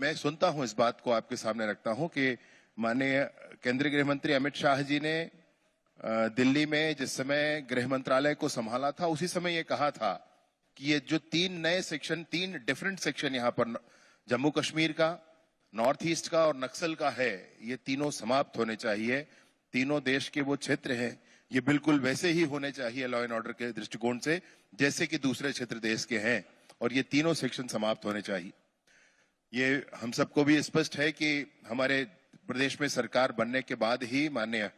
मैं सुनता हूं, इस बात को आपके सामने रखता हूं कि माननीय केंद्रीय गृह मंत्री अमित शाह जी ने दिल्ली में जिस समय गृह मंत्रालय को संभाला था, उसी समय ये कहा था कि ये जो 3 डिफरेंट सेक्शन यहाँ पर जम्मू कश्मीर का, नॉर्थ ईस्ट का और नक्सल का है, ये तीनों समाप्त होने चाहिए। तीनों देश के वो क्षेत्र हैं, ये बिल्कुल वैसे ही होने चाहिए लॉ एंड ऑर्डर के दृष्टिकोण से जैसे कि दूसरे क्षेत्र देश के हैं, और ये तीनों सेक्शन समाप्त होने चाहिए। ये हम सबको भी स्पष्ट है कि हमारे प्रदेश में सरकार बनने के बाद ही, माननीय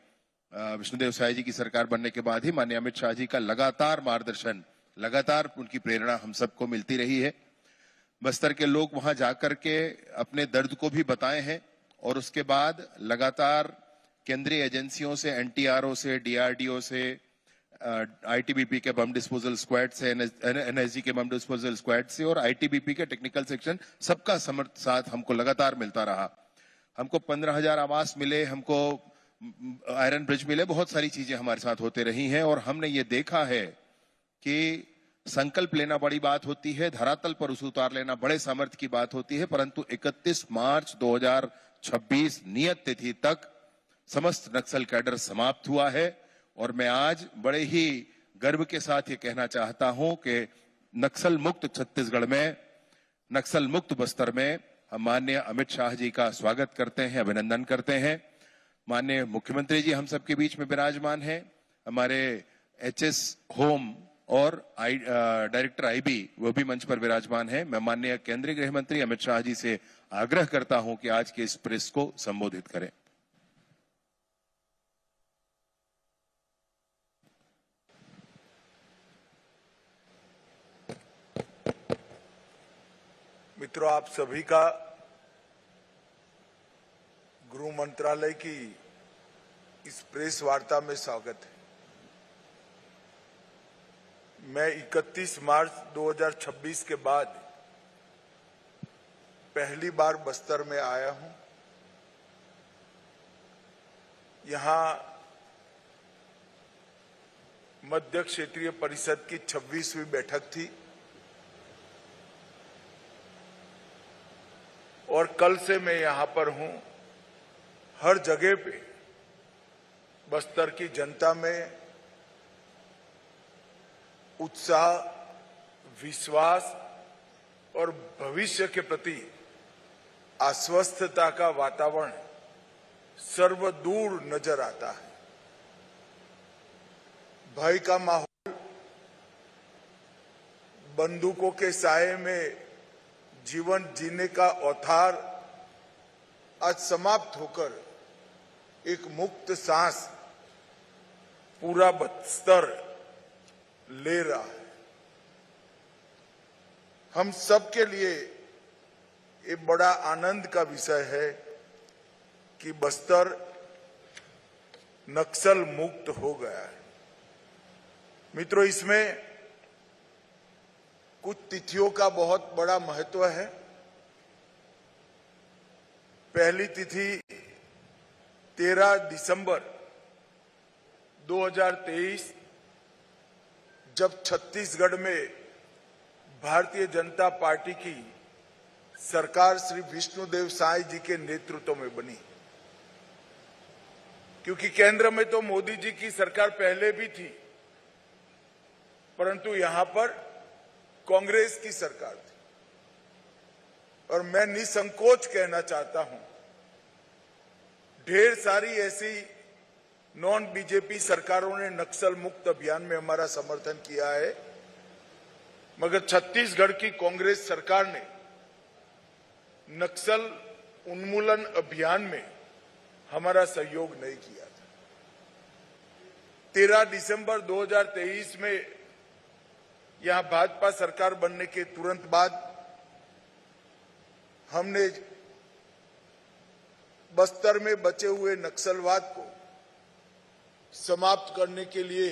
विष्णुदेव साय जी की सरकार बनने के बाद ही माननीय अमित शाह जी का लगातार मार्गदर्शन, लगातार उनकी प्रेरणा हम सबको मिलती रही है। बस्तर के लोग वहां जाकर के अपने दर्द को भी बताए हैं और उसके बाद लगातार केंद्रीय एजेंसियों से, एनटीआरओ से, डीआरडीओ से, आईटीबीपी के बम डिस्पोजल स्क्वाड से, एनएसजी के बम डिस्पोजल स्क्वाड से और आईटीबीपी के टेक्निकल सेक्शन, सबका साथ हमको लगातार मिलता रहा। हमको 15,000 आवास मिले, हमको आयरन ब्रिज मिले, बहुत सारी चीजें हमारे साथ होते रही हैं और हमने ये देखा है कि संकल्प लेना बड़ी बात होती है, धरातल पर उसे उतार लेना बड़े सामर्थ्य की बात होती है, परंतु 31 मार्च 2026 नियत तिथि तक समस्त नक्सल कैडर समाप्त हुआ है। और मैं आज बड़े ही गर्व के साथ ये कहना चाहता हूं कि नक्सल मुक्त छत्तीसगढ़ में, नक्सल मुक्त बस्तर में हम माननीय अमित शाह जी का स्वागत करते हैं, अभिनंदन करते हैं। माननीय मुख्यमंत्री जी हम सबके बीच में विराजमान हैं, हमारे एचएस होम और डायरेक्टर आईबी वो भी मंच पर विराजमान है। मैं माननीय केंद्रीय गृह मंत्री अमित शाह जी से आग्रह करता हूं कि आज के इस प्रेस को संबोधित करें। मित्रों, आप सभी का गृह मंत्रालय की इस प्रेस वार्ता में स्वागत है। मैं 31 मार्च 2026 के बाद पहली बार बस्तर में आया हूं। यहां मध्य क्षेत्रीय परिषद की 26वीं बैठक थी और कल से मैं यहां पर हूं। हर जगह पे बस्तर की जनता में उत्साह, विश्वास और भविष्य के प्रति आश्वस्तता का वातावरण सर्वदूर नजर आता है। भय का माहौल, बंदूकों के साये में जीवन जीने का औथार आज समाप्त होकर एक मुक्त सांस पूरा बस्तर ले रहा है। हम सब के लिए ये बड़ा आनंद का विषय है कि बस्तर नक्सल मुक्त हो गया है। मित्रों, इसमें कुछ तिथियों का बहुत बड़ा महत्व है। पहली तिथि 13 दिसंबर 2023, जब छत्तीसगढ़ में भारतीय जनता पार्टी की सरकार श्री विष्णुदेव साय जी के नेतृत्व में बनी। क्योंकि केंद्र में तो मोदी जी की सरकार पहले भी थी, परंतु यहां पर कांग्रेस की सरकार थी। और मैं निसंकोच कहना चाहता हूं, ढेर सारी ऐसी नॉन बीजेपी सरकारों ने नक्सल मुक्त अभियान में हमारा समर्थन किया है, मगर छत्तीसगढ़ की कांग्रेस सरकार ने नक्सल उन्मूलन अभियान में हमारा सहयोग नहीं किया था। 13 दिसंबर 2023 में यहां भाजपा सरकार बनने के तुरंत बाद हमने बस्तर में बचे हुए नक्सलवाद को समाप्त करने के लिए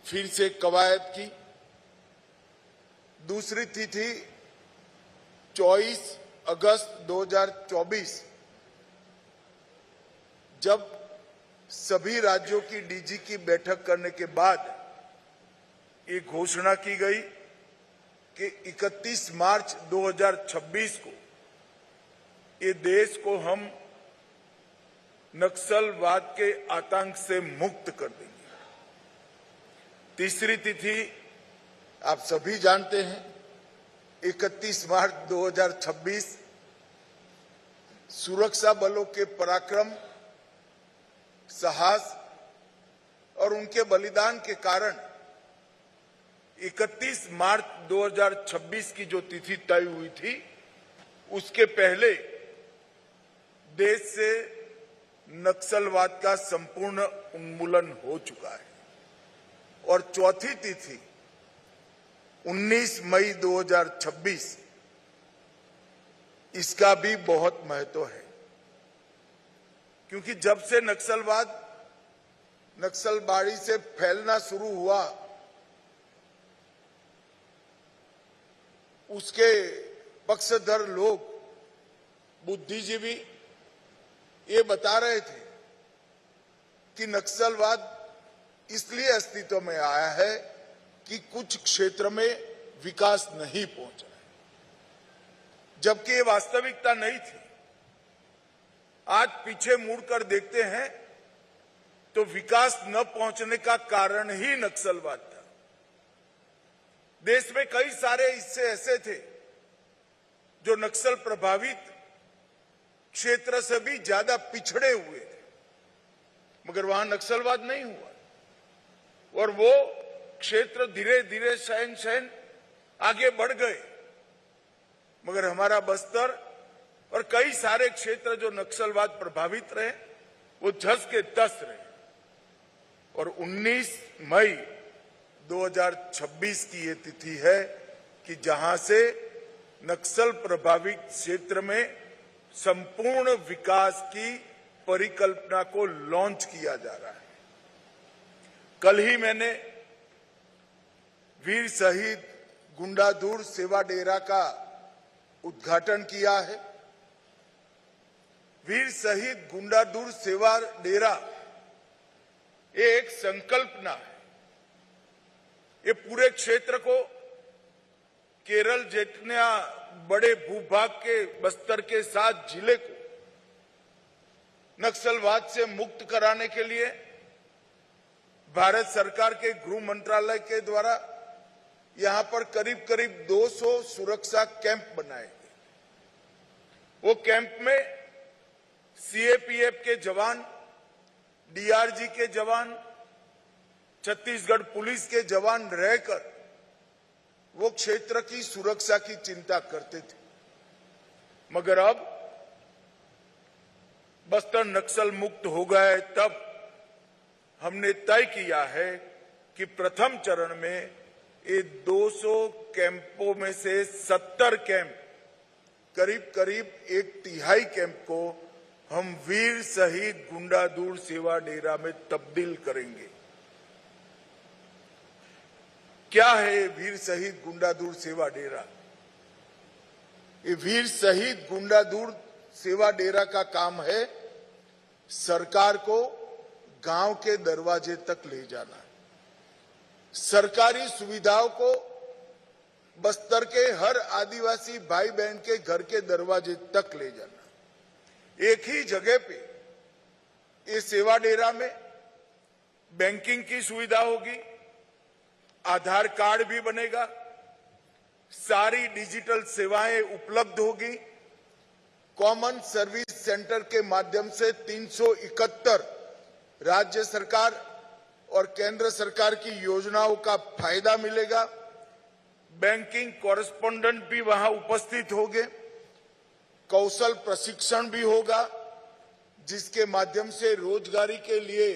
फिर से कवायद की। दूसरी तिथि 24 अगस्त 2024, जब सभी राज्यों की डीजी की बैठक करने के बाद ये घोषणा की गई कि 31 मार्च 2026 को ये देश को हम नक्सलवाद के आतंक से मुक्त कर देंगे। तीसरी तिथि आप सभी जानते हैं, 31 मार्च 2026 सुरक्षा बलों के पराक्रम, साहस और उनके बलिदान के कारण 31 मार्च 2026 की जो तिथि तय हुई थी, उसके पहले देश से नक्सलवाद का संपूर्ण उन्मूलन हो चुका है। और चौथी तिथि 19 मई 2026, इसका भी बहुत महत्व है, क्योंकि जब से नक्सलबाड़ी से फैलना शुरू हुआ, उसके पक्षधर लोग, बुद्धिजीवी ये बता रहे थे कि नक्सलवाद इसलिए अस्तित्व में आया है कि कुछ क्षेत्र में विकास नहीं पहुंचा, जबकि ये वास्तविकता नहीं थी। आज पीछे मुड़कर देखते हैं तो विकास न पहुंचने का कारण ही नक्सलवाद था। देश में कई सारे हिस्से ऐसे थे जो नक्सल प्रभावित क्षेत्र से भी ज्यादा पिछड़े हुए थे, मगर वहां नक्सलवाद नहीं हुआ और वो क्षेत्र धीरे धीरे शहन आगे बढ़ गए। मगर हमारा बस्तर और कई सारे क्षेत्र जो नक्सलवाद प्रभावित रहे, वो झस के तस रहे। और 19 मई 2026 की ये तिथि है कि जहां से नक्सल प्रभावित क्षेत्र में संपूर्ण विकास की परिकल्पना को लॉन्च किया जा रहा है। कल ही मैंने वीर शहीद गुंडाधुर सेवा डेरा का उद्घाटन किया है। वीर शहीद गुंडाधुर सेवा डेरा ये एक संकल्पना है। ये पूरे क्षेत्र को, केरल जितना बड़े भूभाग के बस्तर के 7 जिले को नक्सलवाद से मुक्त कराने के लिए भारत सरकार के गृह मंत्रालय के द्वारा यहां पर करीब करीब 200 सुरक्षा कैंप बनाए गए। वो कैंप में सीएपीएफ के जवान, डीआरजी के जवान, छत्तीसगढ़ पुलिस के जवान रहकर वो क्षेत्र की सुरक्षा की चिंता करते थे। मगर अब बस्तर नक्सल मुक्त हो गए, तब हमने तय किया है कि प्रथम चरण में ये 200 कैंपों में से 70 कैंप, करीब करीब 1/3 कैंप को हम वीर शहीद गुंडाधुर सेवा डेरा में तब्दील करेंगे। क्या है वीर शहीद गुंडाधुर सेवा डेरा? ये वीर शहीद गुंडाधुर सेवा डेरा का काम है सरकार को गांव के दरवाजे तक ले जाना, सरकारी सुविधाओं को बस्तर के हर आदिवासी भाई बहन के घर के दरवाजे तक ले जाना। एक ही जगह पे इस सेवा डेरा में बैंकिंग की सुविधा होगी, आधार कार्ड भी बनेगा, सारी डिजिटल सेवाएं उपलब्ध होगी। कॉमन सर्विस सेंटर के माध्यम से 371 राज्य सरकार और केंद्र सरकार की योजनाओं का फायदा मिलेगा। बैंकिंग कॉरेस्पोंडेंट भी वहां उपस्थित होंगे, कौशल प्रशिक्षण भी होगा, जिसके माध्यम से रोजगारी के लिए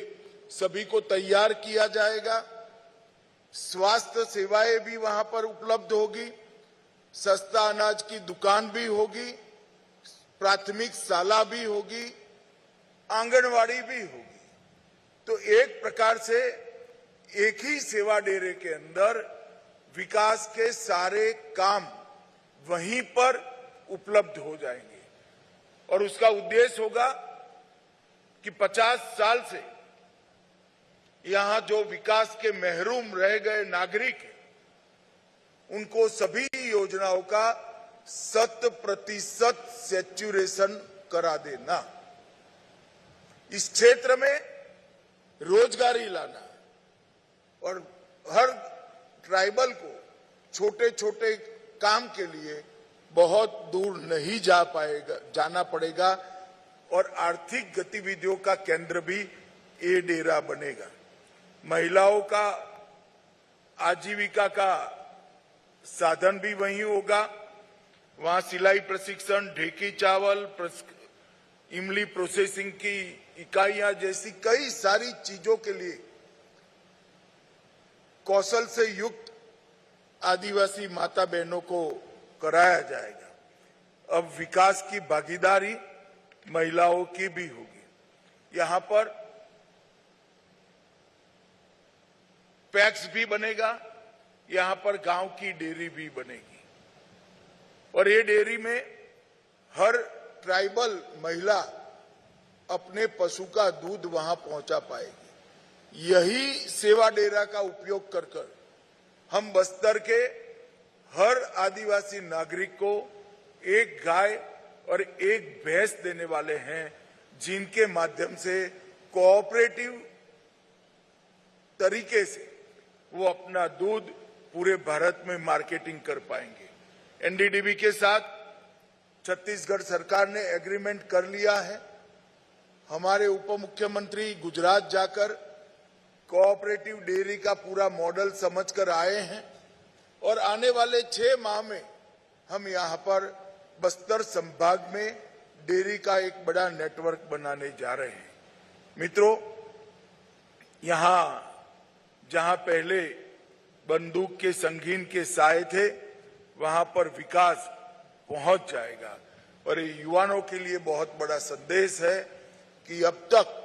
सभी को तैयार किया जाएगा। स्वास्थ्य सेवाएं भी वहां पर उपलब्ध होगी, सस्ता अनाज की दुकान भी होगी, प्राथमिक शाला भी होगी, आंगनवाड़ी भी होगी। तो एक प्रकार से एक ही सेवा डेरे के अंदर विकास के सारे काम वहीं पर उपलब्ध हो जाएंगे। और उसका उद्देश्य होगा कि 50 साल से यहां जो विकास के महरूम रह गए नागरिक हैं, उनको सभी योजनाओं का 100% सैचुरेशन करा देना, इस क्षेत्र में रोजगारी लाना और हर ट्राइबल को छोटे छोटे काम के लिए बहुत दूर नहीं जाना पड़ेगा और आर्थिक गतिविधियों का केंद्र भी ये डेरा बनेगा। महिलाओं का आजीविका का साधन भी वहीं होगा। वहां सिलाई प्रशिक्षण, ढेकी चावल, इमली प्रोसेसिंग की इकाइयां जैसी कई सारी चीजों के लिए कौशल से युक्त आदिवासी माता बहनों को कराया जाएगा। अब विकास की भागीदारी महिलाओं की भी होगी। यहां पर पैक्स भी बनेगा, यहां पर गांव की डेयरी भी बनेगी और ये डेयरी में हर ट्राइबल महिला अपने पशु का दूध वहां पहुंचा पाएगी। यही सेवा डेरा का उपयोग कर हम बस्तर के हर आदिवासी नागरिक को एक गाय और एक भैंस देने वाले हैं, जिनके माध्यम से कोऑपरेटिव तरीके से वो अपना दूध पूरे भारत में मार्केटिंग कर पाएंगे। एनडीडीबी के साथ छत्तीसगढ़ सरकार ने एग्रीमेंट कर लिया है। हमारे उप मुख्यमंत्री गुजरात जाकर कोऑपरेटिव डेयरी का पूरा मॉडल समझकर आए हैं और आने वाले 6 माह में हम यहां पर बस्तर संभाग में डेयरी का एक बड़ा नेटवर्क बनाने जा रहे हैं। मित्रों, यहां जहां पहले बंदूक के संगीन के साए थे, वहां पर विकास पहुंच जाएगा और ये युवाओं के लिए बहुत बड़ा संदेश है कि अब तक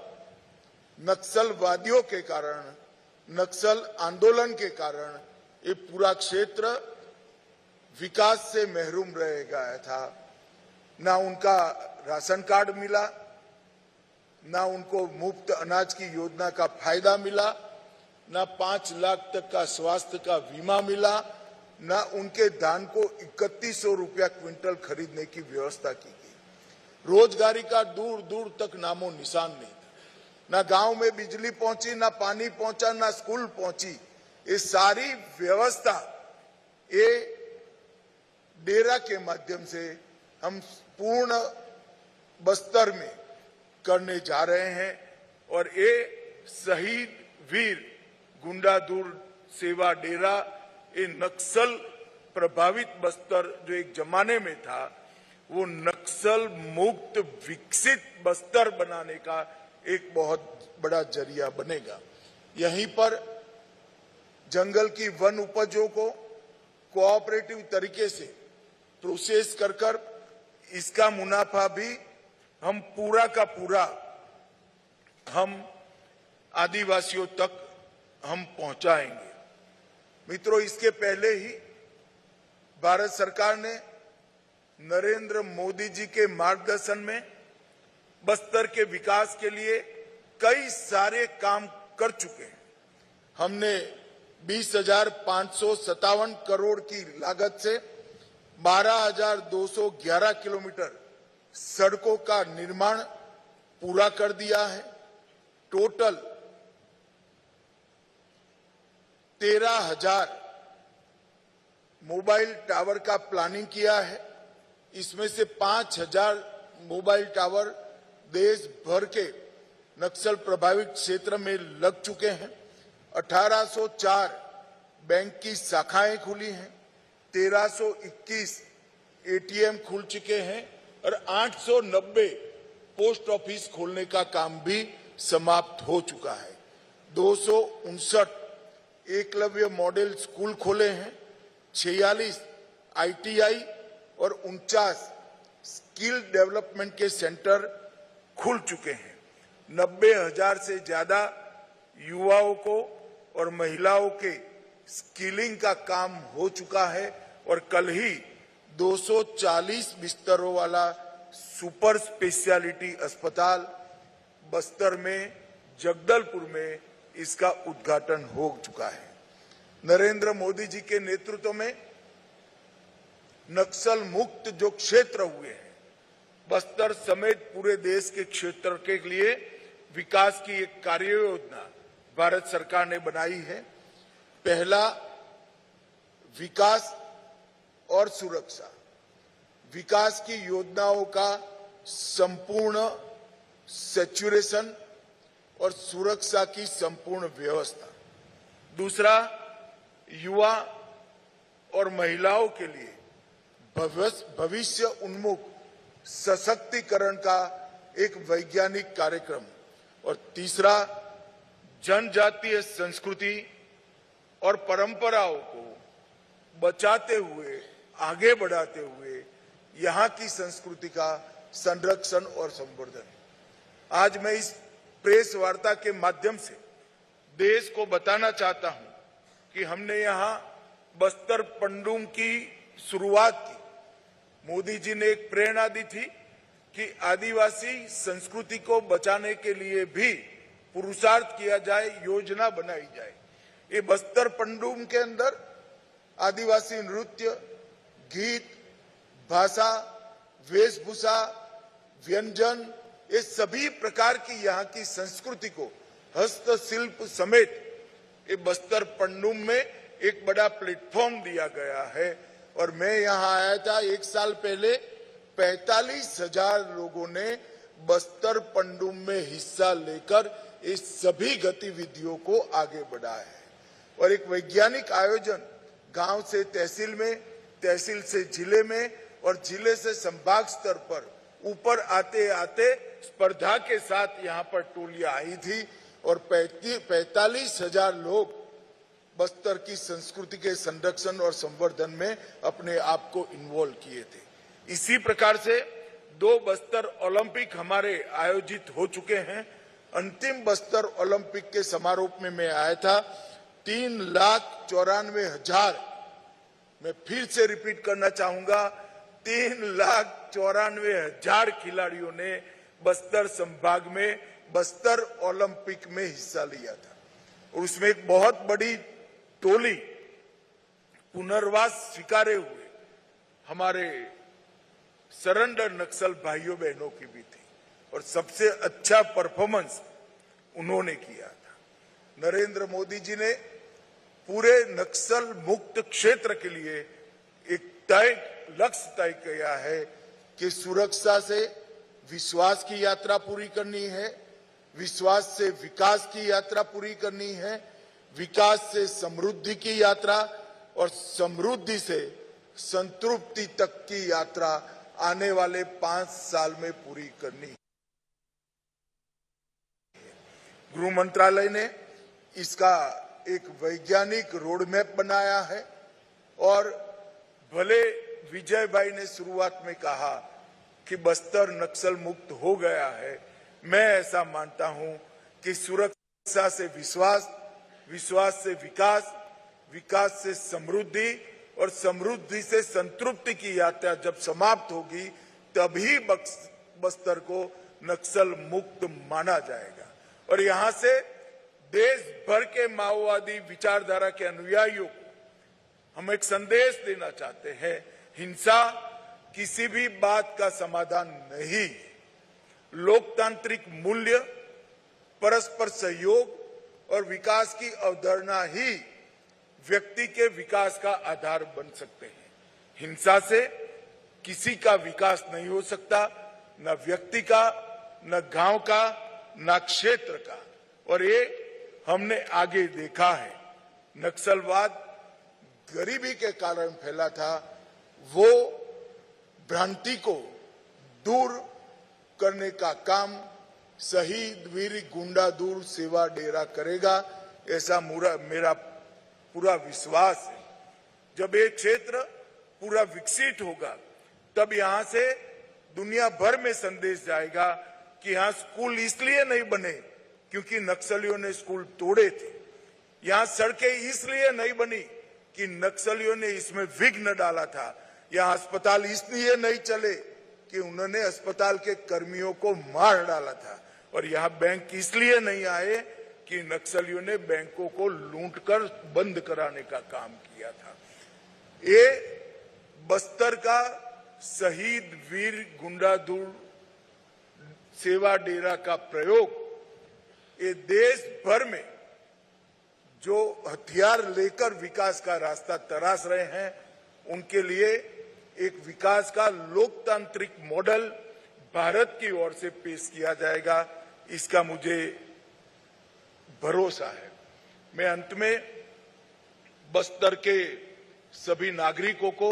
नक्सलवादियों के कारण, नक्सल आंदोलन के कारण ये पूरा क्षेत्र विकास से महरूम रह गया था। ना उनका राशन कार्ड मिला, ना उनको मुफ्त अनाज की योजना का फायदा मिला, ना 5 लाख तक का स्वास्थ्य का बीमा मिला, ना उनके धान को 3100 रुपया क्विंटल खरीदने की व्यवस्था की गई। रोजगारी का दूर दूर तक नामो निशान नहीं था। ना गांव में बिजली पहुंची, ना पानी पहुंचा, ना स्कूल पहुंची। ये सारी व्यवस्था ये डेरा के माध्यम से हम पूर्ण बस्तर में करने जा रहे हैं और ये शहीद वीर गुंडादुर सेवा डेरा, ये नक्सल प्रभावित बस्तर जो एक जमाने में था, वो नक्सल मुक्त विकसित बस्तर बनाने का एक बहुत बड़ा जरिया बनेगा। यहीं पर जंगल की वन उपजों को कोऑपरेटिव तरीके से प्रोसेस कर इसका मुनाफा भी हम पूरा का पूरा हम आदिवासियों तक हम पहुंचाएंगे। मित्रों, इसके पहले ही भारत सरकार ने नरेंद्र मोदी जी के मार्गदर्शन में बस्तर के विकास के लिए कई सारे काम कर चुके हैं। हमने 20,557 करोड़ की लागत से 12,211 किलोमीटर सड़कों का निर्माण पूरा कर दिया है। टोटल 13,000 मोबाइल टावर का प्लानिंग किया है। इसमें से 5,000 मोबाइल टावर देश भर के नक्सल प्रभावित क्षेत्र में लग चुके हैं। 1804 बैंक की शाखाएं खुली हैं, 1321 एटीएम खुल चुके हैं और 890 पोस्ट ऑफिस खोलने का काम भी समाप्त हो चुका है। 259 एकलव्य मॉडल स्कूल खोले हैं, 46 आईटीआई और 49 स्किल डेवलपमेंट के सेंटर खुल चुके हैं। 90,000 से ज्यादा युवाओं को और महिलाओं के स्किलिंग का काम हो चुका है और कल ही 240 बिस्तरों वाला सुपर स्पेशलिटी अस्पताल बस्तर में, जगदलपुर में इसका उद्घाटन हो चुका है। नरेंद्र मोदी जी के नेतृत्व में नक्सल मुक्त जो क्षेत्र हुए हैं, बस्तर समेत पूरे देश के क्षेत्र के लिए विकास की एक कार्य योजना भारत सरकार ने बनाई है। पहला, विकास और सुरक्षा, विकास की योजनाओं का संपूर्ण सैचुरेशन और सुरक्षा की संपूर्ण व्यवस्था। दूसरा, युवा और महिलाओं के लिए भविष्य उन्मुख सशक्तिकरण का एक वैज्ञानिक कार्यक्रम। और तीसरा, जनजातीय संस्कृति और परंपराओं को बचाते हुए, आगे बढ़ाते हुए यहाँ की संस्कृति का संरक्षण और संवर्धन। आज मैं इस प्रेस वार्ता के माध्यम से देश को बताना चाहता हूं कि हमने यहाँ बस्तर पंडुम की शुरुआत की। मोदी जी ने एक प्रेरणा दी थी कि आदिवासी संस्कृति को बचाने के लिए भी पुरुषार्थ किया जाए, योजना बनाई जाए। ये बस्तर पंडुम के अंदर आदिवासी नृत्य, गीत, भाषा, वेशभूषा, व्यंजन, ये सभी प्रकार की यहाँ की संस्कृति को हस्तशिल्प समेत ये बस्तर पंडुम में एक बड़ा प्लेटफॉर्म दिया गया है। और मैं यहाँ आया था 1 साल पहले, 45,000 लोगों ने बस्तर पंडुम में हिस्सा लेकर इस सभी गतिविधियों को आगे बढ़ाया है। और एक वैज्ञानिक आयोजन गांव से तहसील में, तहसील से जिले में और जिले से संभाग स्तर पर ऊपर आते आते स्पर्धा के साथ यहाँ पर टोलियां आई थी और 45,000 लोग बस्तर की संस्कृति के संरक्षण और संवर्धन में अपने आप को इन्वॉल्व किए थे। इसी प्रकार से 2 बस्तर ओलंपिक हमारे आयोजित हो चुके हैं। अंतिम बस्तर ओलंपिक के समारोह में मैं आया था। 3,94,000, मैं फिर से रिपीट करना चाहूंगा, 3,94,000 खिलाड़ियों ने बस्तर संभाग में बस्तर ओलंपिक में हिस्सा लिया था। और उसमें एक बहुत बड़ी टोली पुनर्वास स्वीकारे हुए हमारे सरेंडर नक्सल भाइयों बहनों की भी थी और सबसे अच्छा परफॉर्मेंस उन्होंने किया था। नरेंद्र मोदी जी ने पूरे नक्सल मुक्त क्षेत्र के लिए एक लक्ष्य तय किया है कि सुरक्षा से विश्वास की यात्रा पूरी करनी है, विश्वास से विकास की यात्रा पूरी करनी है, विकास से समृद्धि की यात्रा और समृद्धि से संतृप्ति तक की यात्रा आने वाले 5 साल में पूरी करनी है। गृह मंत्रालय ने इसका एक वैज्ञानिक रोडमैप बनाया है और भले विजय भाई ने शुरुआत में कहा कि बस्तर नक्सल मुक्त हो गया है, मैं ऐसा मानता हूं कि सुरक्षा से विश्वास, विश्वास से विकास, विकास से समृद्धि और समृद्धि से संतृप्ति की यात्रा जब समाप्त होगी तभी बस्तर को नक्सल मुक्त माना जाएगा। और यहां से देश भर के माओवादी विचारधारा के अनुयायियों को हम एक संदेश देना चाहते हैं, हिंसा किसी भी बात का समाधान नहीं। लोकतांत्रिक मूल्य, परस्पर सहयोग और विकास की अवधारणा ही व्यक्ति के विकास का आधार बन सकते हैं। हिंसा से किसी का विकास नहीं हो सकता, न व्यक्ति का, न गांव का, न क्षेत्र का। और ये हमने आगे देखा है। नक्सलवाद गरीबी के कारण फैला था, वो भ्रांति को दूर करने का काम शहीद वीर गुंडाधुर सेवा डेरा करेगा, ऐसा मेरा पूरा विश्वास है। जब ये क्षेत्र पूरा विकसित होगा तब यहां से दुनिया भर में संदेश जाएगा कि यहां स्कूल इसलिए नहीं बने क्योंकि नक्सलियों ने स्कूल तोड़े थे। यहां सड़कें इसलिए नहीं बनी कि नक्सलियों ने इसमें विघ्न डाला था। यहां अस्पताल इसलिए नहीं चले कि उन्होंने अस्पताल के कर्मियों को मार डाला था। और यहां बैंक इसलिए नहीं आए कि नक्सलियों ने बैंकों को लूटकर बंद कराने का काम किया था। ये बस्तर का शहीद वीर गुंडाधुर सेवा डेरा का प्रयोग ये देश भर में जो हथियार लेकर विकास का रास्ता तराश रहे हैं उनके लिए एक विकास का लोकतांत्रिक मॉडल भारत की ओर से पेश किया जाएगा, इसका मुझे भरोसा है। मैं अंत में बस्तर के सभी नागरिकों को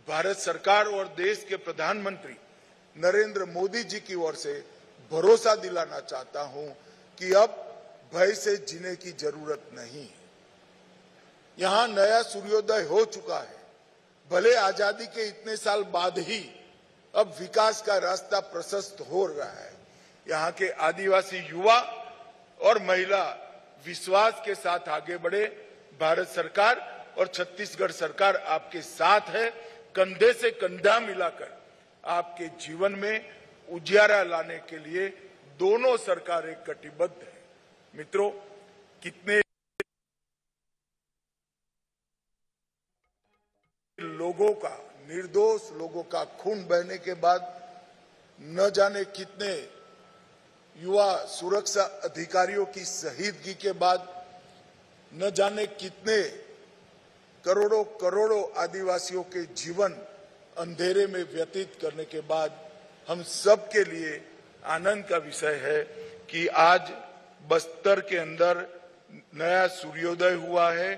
भारत सरकार और देश के प्रधानमंत्री नरेंद्र मोदी जी की ओर से भरोसा दिलाना चाहता हूं कि अब भय से जीने की जरूरत नहीं है। यहां नया सूर्योदय हो चुका है। भले आजादी के इतने साल बाद ही अब विकास का रास्ता प्रशस्त हो रहा है। यहां के आदिवासी युवा और महिला विश्वास के साथ आगे बढ़े। भारत सरकार और छत्तीसगढ़ सरकार आपके साथ है। कंधे से कंधा मिलाकर आपके जीवन में उजियारा लाने के लिए दोनों सरकारें कटिबद्ध हैं। मित्रों, कितने लोगों का, निर्दोष लोगों का खून बहने के बाद न जाने कितने युवा सुरक्षा अधिकारियों की शहीदगी के बाद न जाने कितने करोड़ों करोड़ों आदिवासियों के जीवन अंधेरे में व्यतीत करने के बाद हम सब के लिए आनंद का विषय है कि आज बस्तर के अंदर नया सूर्योदय हुआ है।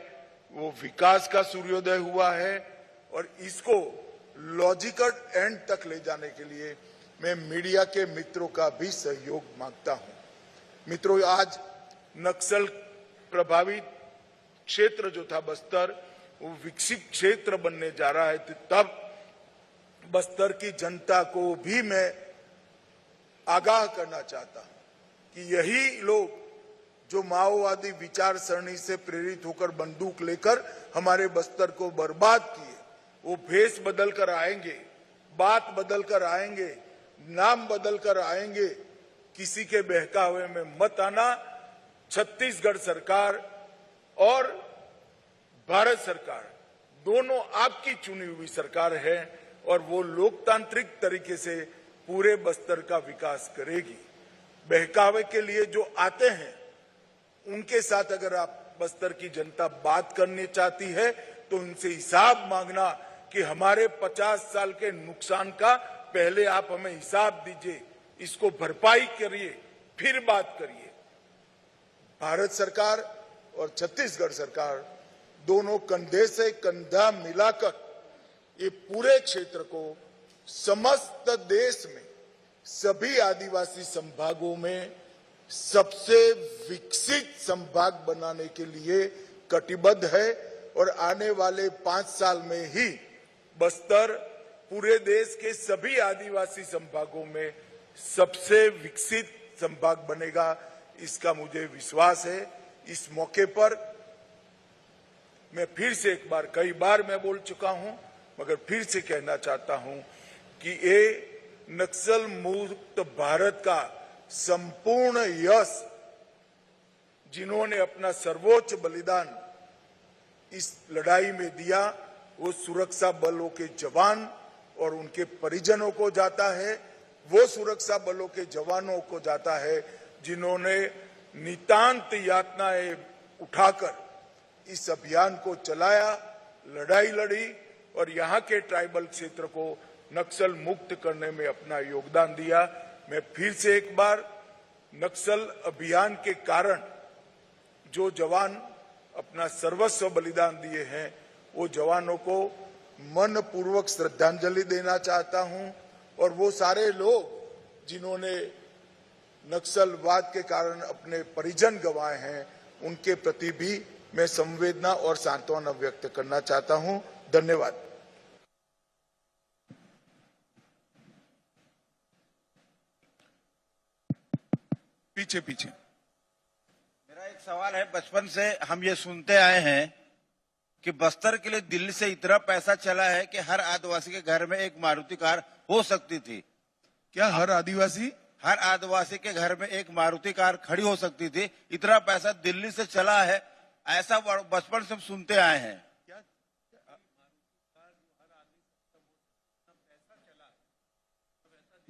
वो विकास का सूर्योदय हुआ है और इसको लॉजिकल एंड तक ले जाने के लिए मैं मीडिया के मित्रों का भी सहयोग मांगता हूं। मित्रों, आज नक्सल प्रभावित क्षेत्र जो था बस्तर, वो विकसित क्षेत्र बनने जा रहा है। तब बस्तर की जनता को भी मैं आगाह करना चाहता हूं कि यही लोग जो माओवादी विचार सरणी से प्रेरित होकर बंदूक लेकर हमारे बस्तर को बर्बाद किए, वो भेष बदल कर आएंगे, बात बदल कर आएंगे, नाम बदल कर आएंगे। किसी के बहकावे में मत आना। छत्तीसगढ़ सरकार और भारत सरकार दोनों आपकी चुनी हुई सरकार है और वो लोकतांत्रिक तरीके से पूरे बस्तर का विकास करेगी। बहकावे के लिए जो आते हैं उनके साथ अगर आप बस्तर की जनता बात करनी चाहती है तो उनसे हिसाब मांगना कि हमारे 50 साल के नुकसान का पहले आप हमें हिसाब दीजिए, इसको भरपाई करिए, फिर बात करिए। भारत सरकार और छत्तीसगढ़ सरकार दोनों कंधे से कंधा मिलाकर ये पूरे क्षेत्र को समस्त देश में सभी आदिवासी संभागों में सबसे विकसित संभाग बनाने के लिए कटिबद्ध है और आने वाले 5 साल में ही बस्तर पूरे देश के सभी आदिवासी संभागों में सबसे विकसित संभाग बनेगा, इसका मुझे विश्वास है। इस मौके पर मैं फिर से एक बार, कई बार मैं बोल चुका हूं मगर फिर से कहना चाहता हूं कि ये नक्सल मुक्त भारत का संपूर्ण यश जिन्होंने अपना सर्वोच्च बलिदान इस लड़ाई में दिया, वो सुरक्षा बलों के जवान और उनके परिजनों को जाता है। वो सुरक्षा बलों के जवानों को जाता है जिन्होंने नितांत यातनाएं उठाकर इस अभियान को चलाया, लड़ाई लड़ी और यहाँ के ट्राइबल क्षेत्र को नक्सल मुक्त करने में अपना योगदान दिया। मैं फिर से एक बार नक्सल अभियान के कारण जो जवान अपना सर्वस्व बलिदान दिए हैं, वो जवानों को मन पूर्वक श्रद्धांजलि देना चाहता हूं और वो सारे लोग जिन्होंने नक्सलवाद के कारण अपने परिजन गंवाए हैं, उनके प्रति भी मैं संवेदना और सांत्वना व्यक्त करना चाहता हूं। धन्यवाद। पीछे पीछे मेरा एक सवाल है। बचपन से हम ये सुनते आए हैं कि बस्तर के लिए दिल्ली से इतना पैसा चला है कि हर आदिवासी के घर में एक मारुति कार हो सकती थी। क्या हर आदिवासी के घर में एक मारुति कार खड़ी हो सकती थी? इतना पैसा दिल्ली से चला है, ऐसा बचपन से हम सुनते आए हैं।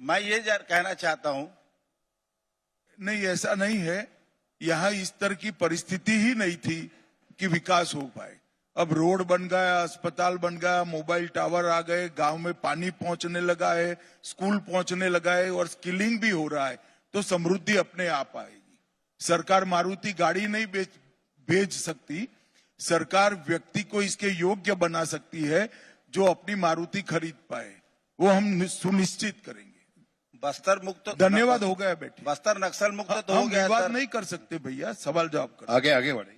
मैं ये कहना चाहता हूं, नहीं ऐसा नहीं है, यहाँ इस तरह की परिस्थिति ही नहीं थी कि विकास हो पाए। अब रोड बन गया, अस्पताल बन गया, मोबाइल टावर आ गए, गांव में पानी पहुंचने लगा है, स्कूल पहुंचने लगा है और स्किलिंग भी हो रहा है, तो समृद्धि अपने आप आएगी। सरकार मारुति गाड़ी नहीं भेज सकती, सरकार व्यक्ति को इसके योग्य बना सकती है जो अपनी मारुति खरीद पाए, वो हम सुनिश्चित करेंगे। बस्तर मुक्त धन्यवाद, हो गया बेटी। बस्तर नक्सल मुक्त तो हो हम गया विवाद सर। नहीं कर सकते भैया, सवाल जवाब कर। आगे आगे बढ़े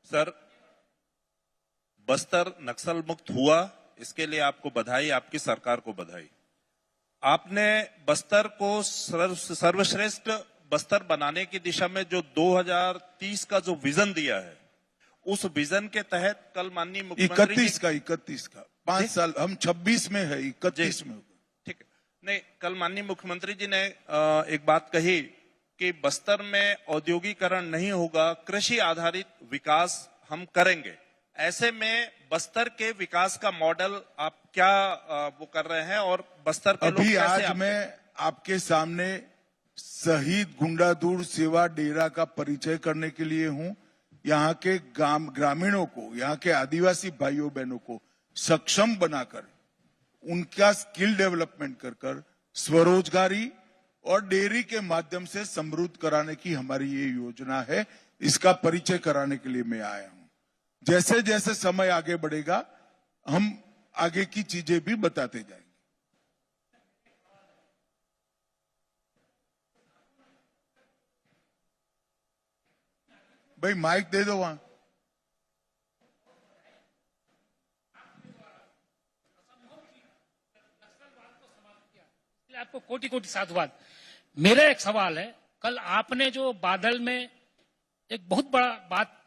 सर, बस्तर नक्सल मुक्त हुआ, इसके लिए आपको बधाई, आपकी सरकार को बधाई। आपने बस्तर को सर्वश्रेष्ठ बस्तर बनाने की दिशा में जो 2030 का जो विजन दिया है, उस विजन के तहत कल माननीय मुख्यमंत्री 31 का 5 साल, हम 26 में है, 31 में होगा। ठीक है, नहीं, कल माननीय मुख्यमंत्री जी ने एक बात कही कि बस्तर में औद्योगिकरण नहीं होगा, कृषि आधारित विकास हम करेंगे। ऐसे में बस्तर के विकास का मॉडल आप क्या वो कर रहे हैं और बस्तर के लोग अभी कैसे आज मैं आपके सामने शहीद गुंडादुर सेवा डेरा का परिचय करने के लिए हूं। यहाँ के ग्रामीणों को, यहाँ के आदिवासी भाइयों बहनों को सक्षम बनाकर, उनका स्किल डेवलपमेंट कर स्वरोजगारी और डेयरी के माध्यम से समृद्ध कराने की हमारी ये योजना है। इसका परिचय कराने के लिए मैं आया हूं। जैसे जैसे समय आगे बढ़ेगा हम आगे की चीजें भी बताते जाएंगे। भाई माइक दे दो वहां। आपको कोटि कोटि साधुवाद। मेरा एक सवाल है, कल आपने जो बादल में एक बहुत बड़ा बात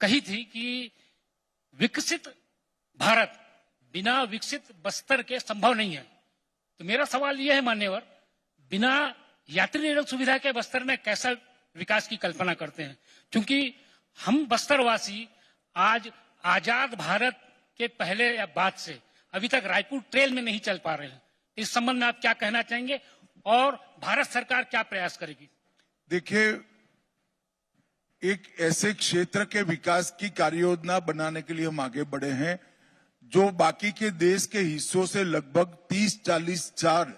कही थी कि विकसित भारत बिना विकसित बस्तर के संभव नहीं है, तो मेरा सवाल यह है मान्यवर, बिना यात्री निरोध सुविधा के बस्तर में कैसा विकास की कल्पना करते हैं? क्योंकि हम बस्तरवासी आज आजाद भारत के पहले या बाद से अभी तक रायपुर ट्रेल में नहीं चल पा रहे हैं। इस संबंध में आप क्या कहना चाहेंगे और भारत सरकार क्या प्रयास करेगी? देखिए, एक ऐसे क्षेत्र के विकास की कार्ययोजना बनाने के लिए हम आगे बढ़े हैं जो बाकी के देश के हिस्सों से लगभग 30-40 साल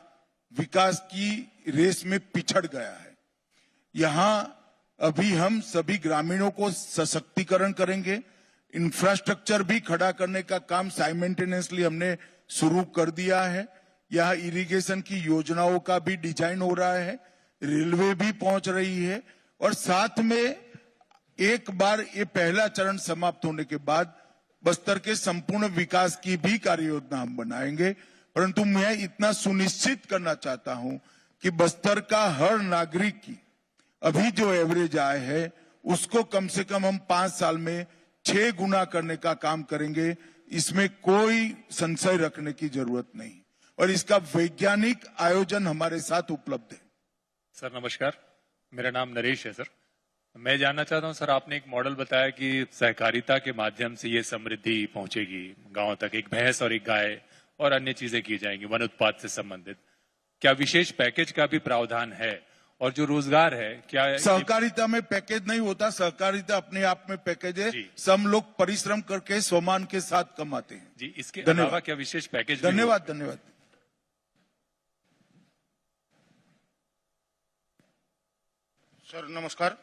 विकास की रेस में पिछड़ गया है। यहाँ अभी हम सभी ग्रामीणों को सशक्तिकरण करेंगे, इंफ्रास्ट्रक्चर भी खड़ा करने का काम साइमल्टेनियसली हमने शुरू कर दिया है। यहाँ इरिगेशन की योजनाओं का भी डिजाइन हो रहा है, रेलवे भी पहुंच रही है और साथ में एक बार ये पहला चरण समाप्त होने के बाद बस्तर के संपूर्ण विकास की भी कार्ययोजना हम बनाएंगे। परंतु मैं इतना सुनिश्चित करना चाहता हूं कि बस्तर का हर नागरिक की अभी जो एवरेज आय है उसको कम से कम हम 5 साल में 6 गुना करने का काम करेंगे। इसमें कोई संशय रखने की जरूरत नहीं और इसका वैज्ञानिक आयोजन हमारे साथ उपलब्ध है। सर नमस्कार, मेरा नाम नरेश है। सर मैं जानना चाहता हूं, सर आपने एक मॉडल बताया कि सहकारिता के माध्यम से ये समृद्धि पहुंचेगी गांव तक, एक भैंस और एक गाय और अन्य चीजें की जाएंगी वन उत्पाद से संबंधित। क्या विशेष पैकेज का भी प्रावधान है? और जो रोजगार है क्या सहकारिता में पैकेज नहीं होता, सहकारिता अपने आप में पैकेज है। सब लोग परिश्रम करके सम्मान के साथ कमाते हैं जी। इसके अलावा क्या विशेष पैकेज? धन्यवाद। धन्यवाद सर नमस्कार।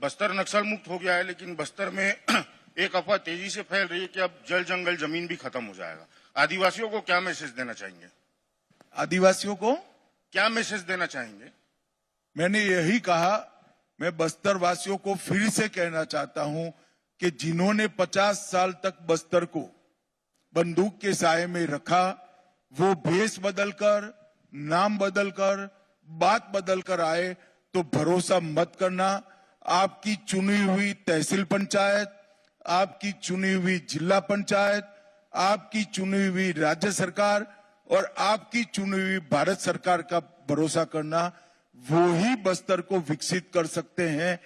बस्तर नक्सल मुक्त हो गया है, लेकिन बस्तर में एक अफवाह तेजी से फैल रही है कि अब जल जंगल जमीन भी खत्म हो जाएगा। आदिवासियों को क्या मैसेज देना चाहेंगे? आदिवासियों को क्या मैसेज देना चाहेंगे? मैंने यही कहा, मैं बस्तर वासियों को फिर से कहना चाहता हूं कि जिन्होंने 50 साल तक बस्तर को बंदूक के साये में रखा, वो भेष बदलकर, नाम बदलकर, बात बदलकर आए तो भरोसा मत करना। आपकी चुनी हुई तहसील पंचायत, आपकी चुनी हुई जिला पंचायत, आपकी चुनी हुई राज्य सरकार और आपकी चुनी हुई भारत सरकार का भरोसा करना, वो ही बस्तर को विकसित कर सकते हैं।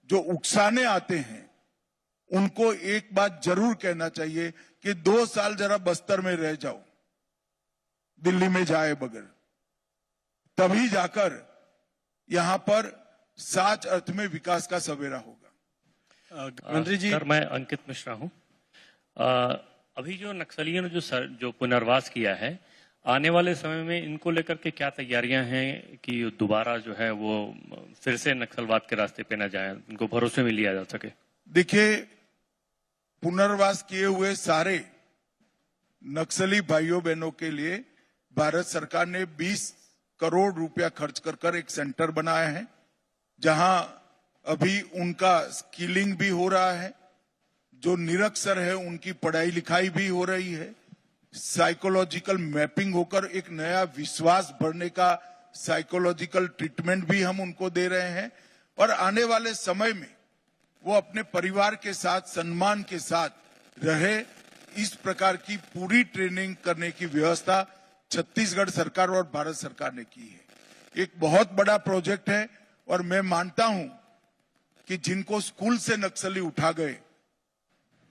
जो उकसाने आते हैं उनको एक बात जरूर कहना चाहिए कि 2 साल जरा बस्तर में रह जाओ, दिल्ली में जाए बगैर, तभी जाकर यहां पर सच अर्थ में विकास का सवेरा होगा। मंत्री जी, सर, मैं अंकित मिश्रा हूं। अभी जो नक्सलियों ने जो पुनर्वास किया है, आने वाले समय में इनको लेकर के क्या तैयारियां हैं कि दोबारा जो है वो फिर से नक्सलवाद के रास्ते पे न जाए, इनको भरोसे में लिया जा सके? देखिए, पुनर्वास किए हुए सारे नक्सली भाइयों बहनों के लिए भारत सरकार ने 20 करोड़ रुपया खर्च कर एक सेंटर बनाया है, जहां अभी उनका स्किलिंग भी हो रहा है, जो निरक्षर है उनकी पढ़ाई लिखाई भी हो रही है, साइकोलॉजिकल मैपिंग होकर एक नया विश्वास बढ़ने का साइकोलॉजिकल ट्रीटमेंट भी हम उनको दे रहे हैं, और आने वाले समय में वो अपने परिवार के साथ सम्मान के साथ रहे, इस प्रकार की पूरी ट्रेनिंग करने की व्यवस्था छत्तीसगढ़ सरकार और भारत सरकार ने की है। एक बहुत बड़ा प्रोजेक्ट है, और मैं मानता हूं कि जिनको स्कूल से नक्सली उठा गए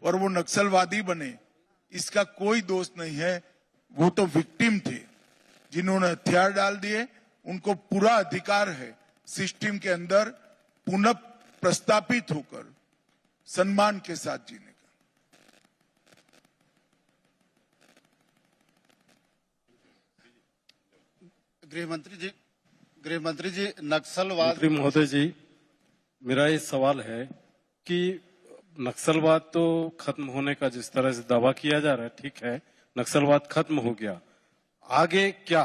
और वो नक्सलवादी बने, इसका कोई दोष नहीं है, वो तो विक्टिम थे जिन्होंने हथियार डाल दिए। उनको पूरा अधिकार है सिस्टम के अंदर पुनः प्रस्तापित होकर सम्मान के साथ जीने का। गृहमंत्री जी, नक्सलवाद मंत्री महोदय जी, मेरा ये सवाल है कि नक्सलवाद तो खत्म होने का जिस तरह से दावा किया जा रहा है, ठीक है, नक्सलवाद खत्म हो गया, आगे क्या?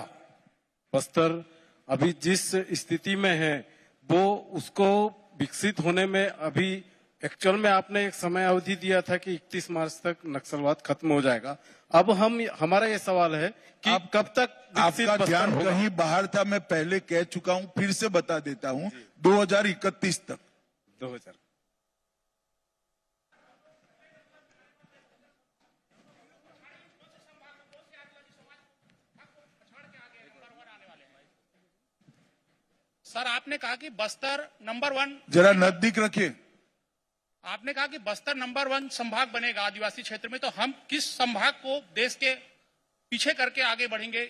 बस्तर अभी जिस स्थिति में है वो उसको विकसित होने में अभी एक्चुअल में आपने एक समय अवधि दिया था कि 31 मार्च तक नक्सलवाद खत्म हो जाएगा। अब हमारा ये सवाल है कि कब तक आपका ध्यान कहीं बाहर था, मैं पहले कह चुका हूं, फिर से बता देता हूं, 2031 तक। 2000 सर, आपने कहा कि बस्तर नंबर 1, जरा नजदीक रखिए। आपने कहा कि बस्तर नंबर 1 संभाग बनेगा आदिवासी क्षेत्र में, तो हम किस संभाग को देश के पीछे करके आगे बढ़ेंगे,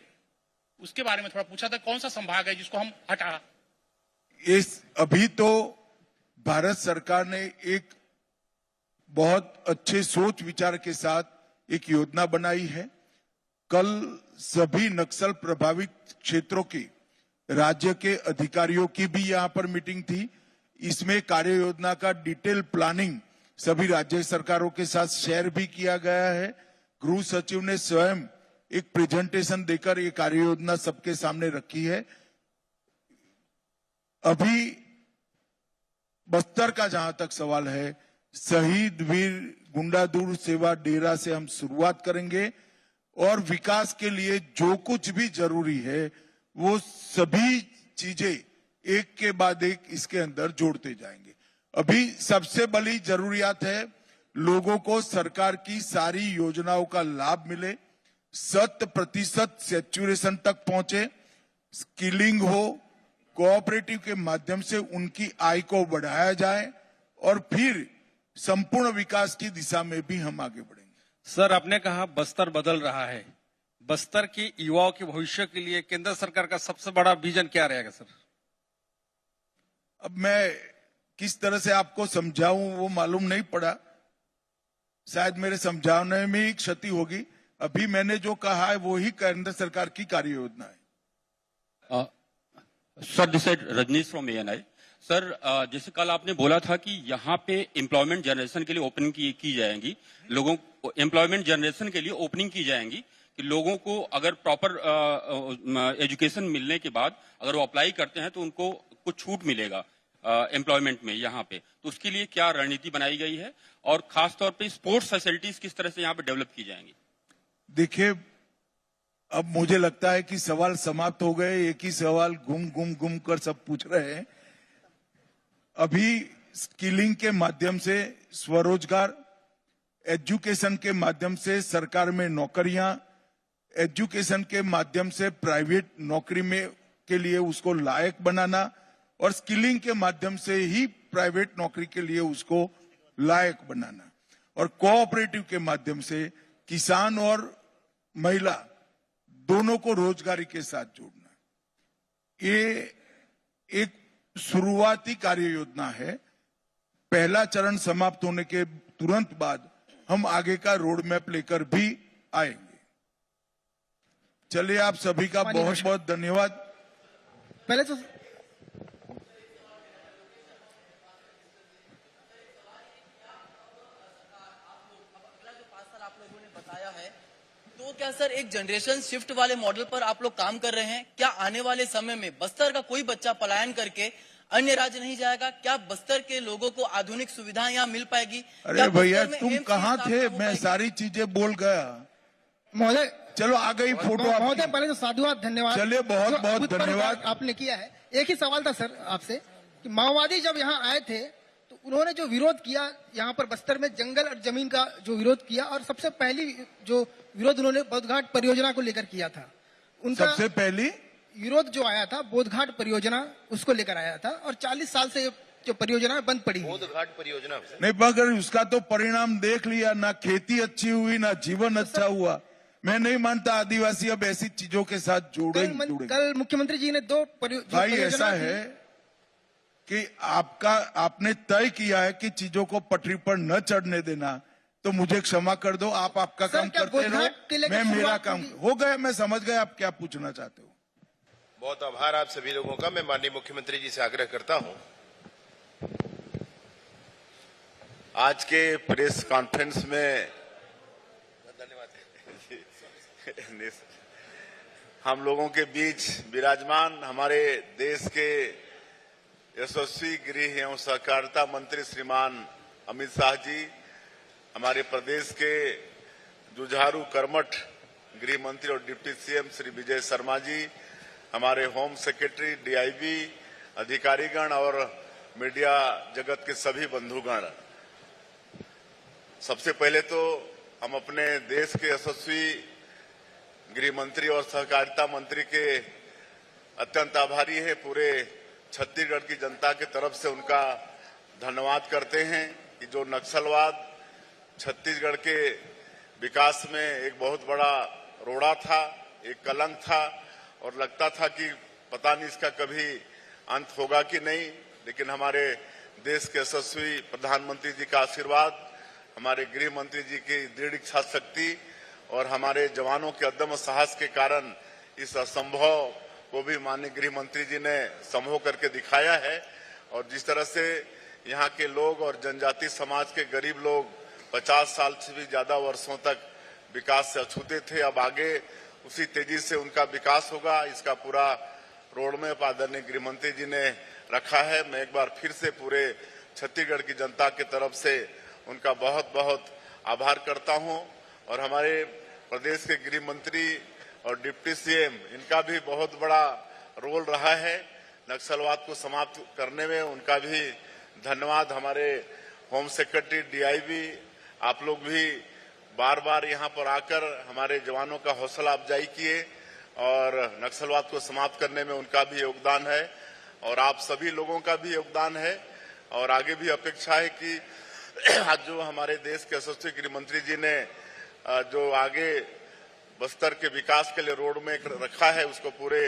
उसके बारे में थोड़ा पूछा था। कौन सा संभाग है जिसको हम हटा? अभी तो भारत सरकार ने एक बहुत अच्छे सोच विचार के साथ एक योजना बनाई है। कल सभी नक्सल प्रभावित क्षेत्रों की राज्य के अधिकारियों की भी यहां पर मीटिंग थी। इसमें कार्य योजना का डिटेल प्लानिंग सभी राज्य सरकारों के साथ शेयर भी किया गया है। गृह सचिव ने स्वयं एक प्रेजेंटेशन देकर ये कार्य योजना सबके सामने रखी है। अभी बस्तर का जहां तक सवाल है, शहीद वीर गुंडादुर सेवा डेरा से हम शुरुआत करेंगे, और विकास के लिए जो कुछ भी जरूरी है वो सभी चीजें एक के बाद एक इसके अंदर जोड़ते जाएंगे। अभी सबसे बड़ी जरूरियात है लोगों को सरकार की सारी योजनाओं का लाभ मिले, 100% सैचुरेशन तक पहुंचे, स्किलिंग हो, कोऑपरेटिव के माध्यम से उनकी आय को बढ़ाया जाए, और फिर संपूर्ण विकास की दिशा में भी हम आगे बढ़ेंगे। सर, आपने कहा बस्तर बदल रहा है, बस्तर की युवाओं के भविष्य के लिए केंद्र सरकार का सबसे बड़ा विजन क्या रहेगा सर? अब मैं किस तरह से आपको समझाऊं वो मालूम नहीं पड़ा, शायद मेरे समझाने में ही क्षति होगी। अभी मैंने जो कहा है वो ही केंद्र सरकार की कार्य योजना है। Sir, this is Rajneesh from ANI। Sir, जैसे कल आपने बोला था कि यहाँ पे एम्प्लॉयमेंट जनरेशन के लिए ओपनिंग की जाएंगी, लोगों को एम्प्लॉयमेंट जनरेशन के लिए ओपनिंग की जाएंगी कि लोगों को अगर प्रॉपर एजुकेशन मिलने के बाद अगर वो अप्लाई करते हैं तो उनको कुछ छूट मिलेगा एम्प्लॉयमेंट में यहाँ पे, तो उसके लिए क्या रणनीति बनाई गई है, और खासतौर पे स्पोर्ट्स फैसिलिटीज किस तरह से यहाँ पे डेवलप की जाएंगी? देखिए, अब मुझे लगता है कि सवाल समाप्त हो गए, एक ही सवाल घूम कर सब पूछ रहे हैं। अभी स्किलिंग के माध्यम से स्वरोजगार, एजुकेशन के माध्यम से सरकार में नौकरियां, एजुकेशन के माध्यम से प्राइवेट नौकरी में के लिए उसको लायक बनाना, और स्किलिंग के माध्यम से ही प्राइवेट नौकरी के लिए उसको लायक बनाना, और कोऑपरेटिव के माध्यम से किसान और महिला दोनों को रोजगारी के साथ जोड़ना। ये एक शुरुआती कार्य योजना है। पहला चरण समाप्त होने के तुरंत बाद हम आगे का रोड मैप लेकर भी आएंगे। चलिए, आप सभी का बहुत बहुत धन्यवाद। पहले तो तो क्या सर एक जनरेशन शिफ्ट वाले मॉडल पर आप लोग काम कर रहे हैं? क्या आने वाले समय में बस्तर का कोई बच्चा पलायन करके अन्य राज्य नहीं जाएगा? क्या बस्तर के लोगों को आधुनिक सुविधाएं यहाँ मिल पाएगी? अरे भैया, तुम कहाँ थे? मैं सारी चीजें बोल गया। महोदय, चलो आ गई फोटो। महोदय, पहले तो साधुवाद, धन्यवाद। चलिए, बहुत बहुत धन्यवाद। आपने किया है। एक ही सवाल था सर आपसे कि माओवादी जब यहाँ आए थे तो उन्होंने जो विरोध किया यहाँ पर बस्तर में जंगल और जमीन का जो विरोध किया, और सबसे पहली जो विरोध उन्होंने बोधघाट परियोजना को लेकर किया था। उनका सबसे पहली विरोध जो आया था बोधघाट परियोजना, उसको लेकर आया था, और 40 साल से जो परियोजना बंद पड़ी। बोधघाट परियोजना नहीं, मगर उसका तो परिणाम देख लिया ना। खेती अच्छी हुई ना जीवन अच्छा हुआ। मैं नहीं मानता आदिवासी अब ऐसी चीजों के साथ जुड़े। कल मुख्यमंत्री जी ने दो भाई, ऐसा है कि आपने तय किया है कि चीजों को पटरी पर न चढ़ने देना, तो मुझे क्षमा कर दो। आप आपका काम करते रहो, मैं मेरा काम हो गया। मैं समझ गया आप क्या पूछना चाहते हो। बहुत आभार आप सभी लोगों का। मैं माननीय मुख्यमंत्री जी से आग्रह करता हूं, आज के प्रेस कॉन्फ्रेंस में धन्यवाद हम लोगों के बीच विराजमान हमारे देश के यशस्वी गृह एवं सहकारिता मंत्री श्रीमान अमित शाह जी, हमारे प्रदेश के जुझारू कर्मठ गृह मंत्री और डिप्टी सीएम श्री विजय शर्मा जी, हमारे होम सेक्रेटरी, डीआईबी, अधिकारीगण और मीडिया जगत के सभी बंधुगण, सबसे पहले तो हम अपने देश के यशस्वी गृह मंत्री और सहकारिता मंत्री के अत्यंत आभारी है। पूरे छत्तीसगढ़ की जनता की तरफ से उनका धन्यवाद करते हैं कि जो नक्सलवाद छत्तीसगढ़ के विकास में एक बहुत बड़ा रोड़ा था, एक कलंक था, और लगता था कि पता नहीं इसका कभी अंत होगा कि नहीं। लेकिन हमारे देश के यशस्वी प्रधानमंत्री जी का आशीर्वाद, हमारे गृह मंत्री जी की दृढ़ इच्छा शक्ति और हमारे जवानों के अदम्य साहस के कारण इस असंभव को भी माननीय गृह मंत्री जी ने संभव करके दिखाया है। और जिस तरह से यहाँ के लोग और जनजाति समाज के गरीब लोग 50 साल से भी ज्यादा वर्षों तक विकास से अछूते थे, अब आगे उसी तेजी से उनका विकास होगा। इसका पूरा रोड मैप आदरणीय गृह मंत्री जी ने रखा है। मैं एक बार फिर से पूरे छत्तीसगढ़ की जनता की तरफ से उनका बहुत बहुत आभार करता हूं। और हमारे प्रदेश के गृह मंत्री और डिप्टी सीएम, इनका भी बहुत बड़ा रोल रहा है नक्सलवाद को समाप्त करने में, उनका भी धन्यवाद। हमारे होम सेक्रेटरी, डीआईबी, आप लोग भी बार बार यहाँ पर आकर हमारे जवानों का हौसला अफजाई किए और नक्सलवाद को समाप्त करने में उनका भी योगदान है और आप सभी लोगों का भी योगदान है। और आगे भी अपेक्षा है कि आज जो हमारे देश के यशस्वी गृह मंत्री जी ने जो आगे बस्तर के विकास के लिए रोड में रखा है, उसको पूरे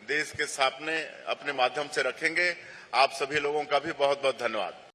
देश के सामने अपने माध्यम से रखेंगे। आप सभी लोगों का भी बहुत बहुत धन्यवाद।